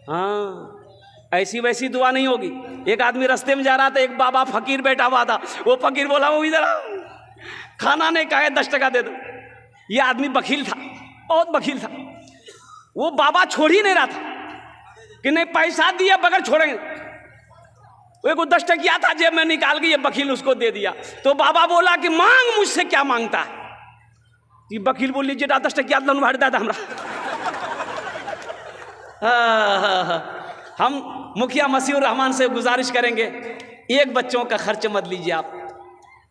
हाँ, ऐसी वैसी दुआ नहीं होगी। एक आदमी रास्ते में जा रहा था, एक बाबा फकीर बैठा हुआ था। वो फकीर बोला, वो इधर आओ, खाना नहीं खाए 10 टका दे दो। ये आदमी बखील था, बहुत बखील था। वो बाबा छोड़ ही नहीं रहा था कि नहीं पैसा दिया बगैर छोड़ेंगे। वो 10 टकिया था जेब में निकाल के ये बखील उसको दे दिया। तो बाबा बोला कि मांग, मुझसे क्या मांगता है? ये बखील बोल लीजिए 10 टकिया लोन भर देता हमरा। हम मुखिया मसीहुर रहमान से गुजारिश करेंगे, एक बच्चों का खर्च मत लीजिए आप।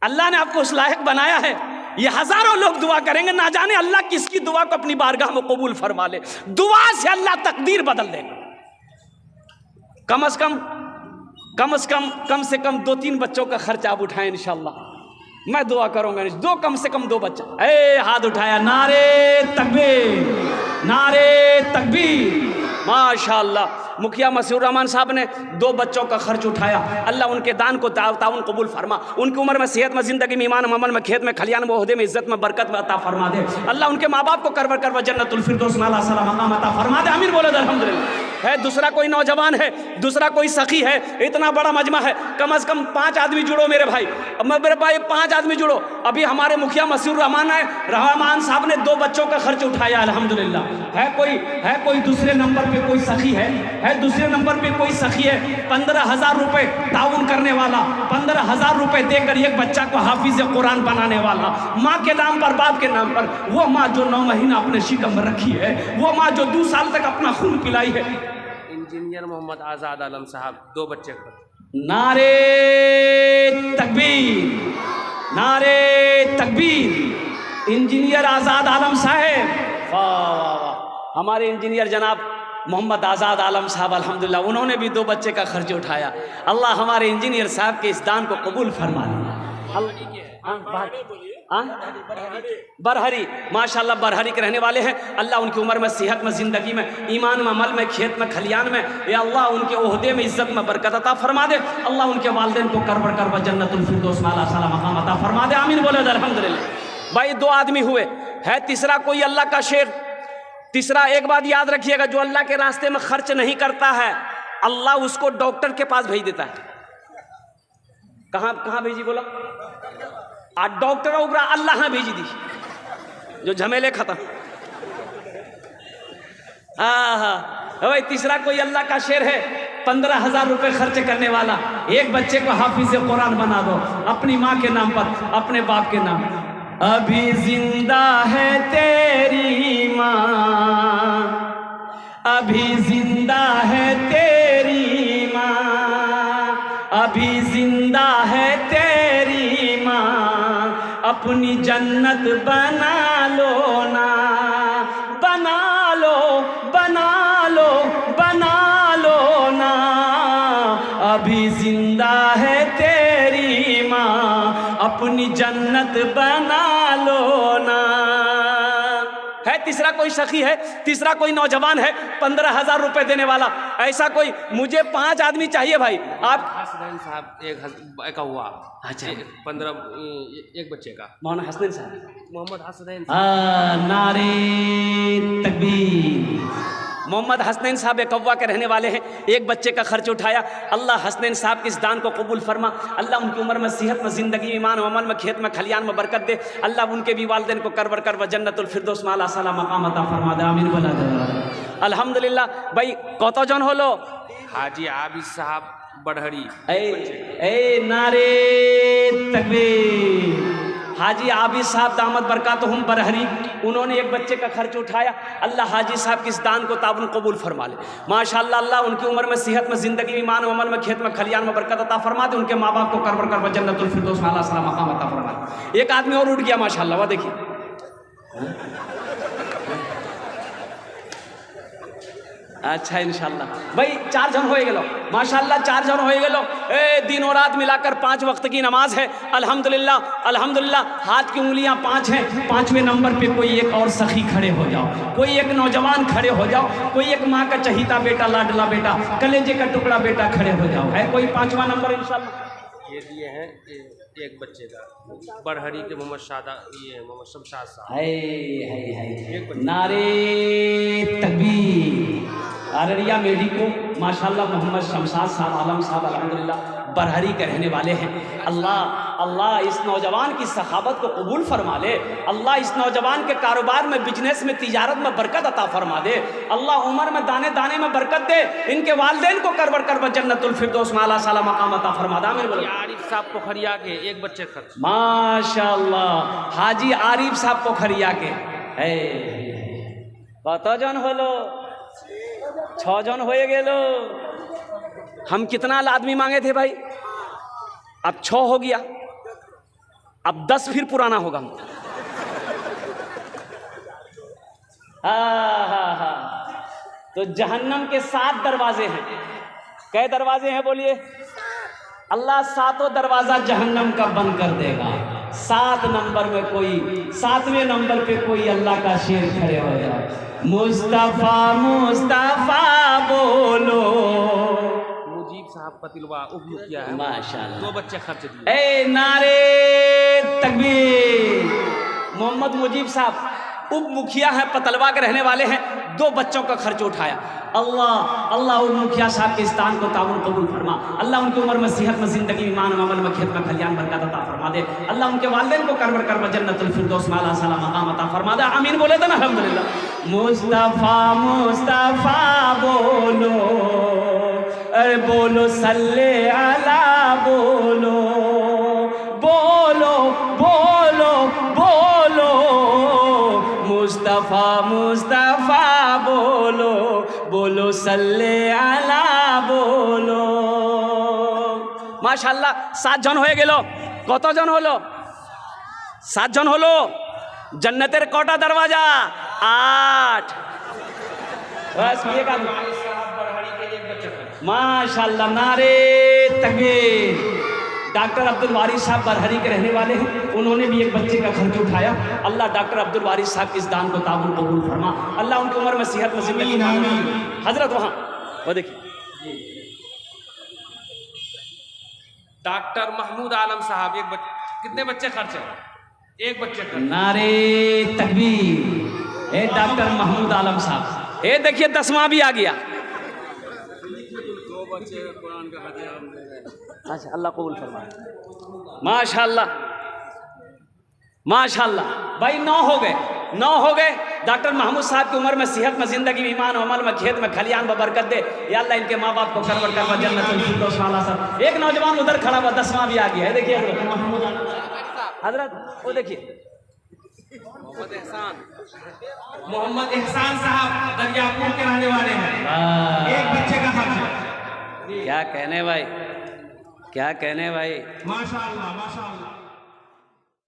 अल्लाह ने आपको उस लायक बनाया है, ये हजारों लोग दुआ करेंगे, ना जाने अल्लाह किसकी दुआ को अपनी बारगाह में कबूल फरमा ले। दुआ से अल्लाह तकदीर बदल देगा। कम से कम 2-3 बच्चों का खर्च आप उठाएं इंशाअल्लाह। मैं दुआ करूंगा, कम से कम 2 बच्चा। हाथ उठाया, नारे तकबीर, नारे तकबीर, माशाअल्लाह। मुखिया मसीहुर रहमान साहब ने 2 बच्चों का खर्च उठाया। अल्लाह उनके दान को ताउन कबूल फरमा। उनकी उम्र में, सेहत में, जिंदगी में, ईमान में, अमल में, खेत में, खलियान में, ओहदे में, इज्जत में, बरकत में अता फरमा दे। अल्लाह उनके माँ बाप को करवर जन्नतुल फिरदौस में आला मकाम अता फरमा दे। आमीन बोले अल्हम्दुलिल्लाह। है दूसरा कोई नौजवान है, दूसरा कोई सखी है, इतना बड़ा मजमा है, कम से कम 5 आदमी जुड़ो मेरे भाई। मेरे भाई 5 आदमी जुड़ो। अभी हमारे मुखिया मसीहुर रहमान साहब ने 2 बच्चों का खर्च उठाया अल्हम्दुलिल्लाह। है कोई दूसरे नंबर पे कोई सखी है दूसरे नंबर पे कोई सखी है, 15,000 रुपए ताउन करने वाला, 15,000 रुपए देकर एक बच्चा को हाफिज कुरान बनाने वाला, माँ के नाम पर, बाप के नाम पर। वो माँ जो 9 महीना अपने शिकम में रखी है, वो माँ जो 2 साल तक अपना खून पिलाई है। इंजीनियर मोहम्मद आज़ाद आलम साहब, 2 बच्चे का। नारे तकबीर, नारे तकबीर। इंजीनियर आज़ाद आलम साहब, वाह वाह वाह। हमारे इंजीनियर जनाब मोहम्मद आज़ाद आलम साहब अल्हम्दुलिल्लाह, उन्होंने भी 2 बच्चे का खर्च उठाया। अल्लाह हमारे इंजीनियर साहब के इस दान को कबूल फरमा ले। बरहरी, माशाल्लाह बरहरी के रहने वाले हैं। अल्लाह उनकी उम्र में, सेहत में, ज़िंदगी में, ईमान में, अमल में, खेत में, खलियान में, या अल्लाह उनके ओहदे में, इज्जत में बरकत अता फरमा दे। अल्लाह उनके वालिदैन को करवर जन्नतुल फिरदौस में आला मकाम अता फरमा दे। आमीन बोले अल्हम्दुलिल्लाह। भाई 2 आदमी हुए, है तीसरा कोई अल्लाह का शेर। तीसरा, एक बात याद रखिएगा, जो अल्लाह के रास्ते में खर्च नहीं करता है, अल्लाह उसको डॉक्टर के पास भेज देता है। कहाँ भेजी बोला? डॉक्टर उगरा अल्लाह हाँ भेज दी, जो झमेले खत्म। भाई तीसरा कोई अल्लाह का शेर है, 15,000 रुपए खर्च करने वाला। एक बच्चे को हाफिज कुरान बना दो, अपनी माँ के नाम पर, अपने बाप के नाम। अभी जिंदा है तेरी माँ, अभी जिंदा है तेरी माँ, अभी जिंदा है तेरी माँ, अपनी जन्नत बना लो ना, बना लो, बना लो, बना लो ना, अभी जिंदा है तेरी माँ, अपनी जन्नत बना लो ना। है तीसरा कोई सखी है, तीसरा कोई नौजवान है, 15,000 रुपए देने वाला। ऐसा कोई, मुझे 5 आदमी चाहिए भाई। आप हसनैन साहब एक हुआ, अच्छा 15 एक बच्चे का, मौलाना हसनैन साहब, मोहम्मद हसनैन। नारे तकबीर। मोहम्मद हसनैन साहब कव्वा के रहने वाले हैं। एक बच्चे का खर्च उठाया। अल्लाह हसनैन साहब के इस दान को कबूल फरमा। अल्लाह उनकी उम्र में, सेहत में, ज़िंदगी में, ईमान, अमल में, खेत में, खलियान में बरकत दे। अल्लाह उनके भी वालिदैन को करवर जन्नतुल फिरदौस में आला मकाम अता फरमा दे। आमीन बोला अल्हम्दुलिल्लाह। भाई कत जन हलो? हाजी आबिद साहब बरहरी। नारे तकबीर। हाजी आबिद साहब दामद बरकातहुम बरहरी, उन्होंने एक बच्चे का खर्च उठाया। अल्लाह हाजी साहब के इस दान को ताबन कबूल फरमा ले। माशाअल्लाह, अल्लाह उनकी उम्र में, सेहत में, ज़िंदगी में, ईमान, अमल में, खेत में, खलियान में बरकत अता फरमा दे। उनके माँ बाप को करवर जन्नतुल फिरदौस में आला मकाम अता फरमा दे। एक आदमी और उठ गया माशाअल्लाह, वह देखिए। अच्छा इंशाल्लाह भाई 4 जन हो गए माशाल्लाह, 4 जन हो गए। दिन और रात मिलाकर 5 वक्त की नमाज है। अल्हम्दुलिल्लाह अल्हम्दुलिल्लाह। हाथ की उंगलियां 5 हैं। 5वें नंबर पे कोई एक और सखी खड़े हो जाओ, कोई एक नौजवान खड़े हो जाओ, कोई एक माँ का चहीता बेटा, लाडला बेटा, कलेजे का टुकड़ा बेटा खड़े हो जाओ। है कोई 5वां नंबर इंशाल्लाह? ये दिए हैं एक बच्चे का बरहरी के मोहम्मद शादा, ये मोहम्मद शमशाद साहब। है नारे तकबीर। अररिया मेडिको माशाल्लाह मोहम्मद शमशाद साहब आलम साहब अल्हम्दुलिल्लाह बरहरी के रहने वाले हैं। अल्लाह अल्लाह इस नौजवान की सखावत को कबूल फरमा ले। अल्लाह इस नौजवान के कारोबार में, बिजनेस में, तिजारत में बरकत अता फरमा दे। अल्लाह उम्र में, दाने दाने में बरकत दे। इनके वालिदैन को करबर करबर जन्नतुल फिरदौस में आला साला मकाम अता फरमा दे। आमीन बोलो। आरिफ साहब पोखरिया के एक बच्चे खर्च। माशाल्लाह हाजी आरिफ साहब पोखरिया के है। कतजन हलो? 6 जन हो गेलो। हम कितना आदमी मांगे थे भाई? अब 6 हो गया, अब 10 फिर पुराना होगा। हा तो जहन्नम के 7 दरवाजे हैं। कै दरवाजे हैं बोलिए? अल्लाह 7 दरवाजा जहन्नम का बंद कर देगा। 7 नंबर में कोई, 7वें नंबर पे कोई अल्लाह का शेर खड़े हो जाए। मुस्तफा मुस्तफा बोलो। मुजीब साहब पतिलवा उप मुखिया है, माशाल्लाह 2 बच्चे खर्च दिए। ए नारे तकबीर। मोहम्मद मुजीब साहब उप मुखिया है, पतलवा के रहने वाले हैं। 2 बच्चों का खर्च उठाया। अल्लाह अल्लाह उप मुखिया साहब के इस दान को ताउन कबूल फरमा। अल्लाह उनकी उम्र में, सेहत में, जिंदगी, ईमान, अमल में, खेत में खलियान बरकत अता फरमा दे। अल्लाह उनके वालिदैन को करबर करबर जन्नतुल फिरदौस में आला साला मकाम अता फरमा दे। आमीन बोले तो ना अल्हम्दुलिल्लाह। मुस्तफा मुस्तफा बोलो, अरे बोलो सल्ले अला बोलो, बोलो बोलो बोलो। मुस्तफा मुस्तफा बोलो, बोलो सल्ले अला बोलो। माशाल्लाह 7 जन হয়ে গেল। কত জন হলো? 7 জন হলো। जन्नतेर कोटा दरवाजा 8। बस ये का माशाल्लाह नारे तकबीर। डॉक्टर अब्दुल वारिस साहब बरहरी के रहने वाले हैं। उन्होंने भी एक बच्चे का खर्च उठाया। अल्लाह डॉक्टर अब्दुल वारिस साहब इस दान को ताबुल कबूल फरमा। अल्लाह उनकी उम्र में, सेहत में, जिंदगी में। हजरत वहाँ वो देखिए डॉक्टर महमूद आलम साहब कितने बच्चे खर्च है? एक बच्चे खर्च। नारे तकबीर। ए डॉक्टर महमूद आलम साहब, ये देखिए 10वां भी आ गया। 2 बच्चे कुरान का खर्च हम दे रहे हैं। अच्छा अल्लाह कबूल फरमाए। माशाल्लाह माशाल्लाह भाई 9 हो गए, 9 हो गए। डॉक्टर महमूद साहब की उम्र में, सेहत में, जिंदगी में, ईमान, अमल में, खेत में, खलियान में बरकत दे। या अल्लाह इनके माँ बाप को करबर करबर जन्नतुल फिरदौस में आला साला। एक नौजवान उधर खड़ा हुआ, 10वां भी आ गया है। देखिए हजरत वो देखिए मोहम्मद एहसान साहब दरियापुर के रहने वाले हैं। एक बच्चे का खर्च है। क्या कहने भाई, क्या कहने भाई। माशाअल्लाह माशाअल्लाह।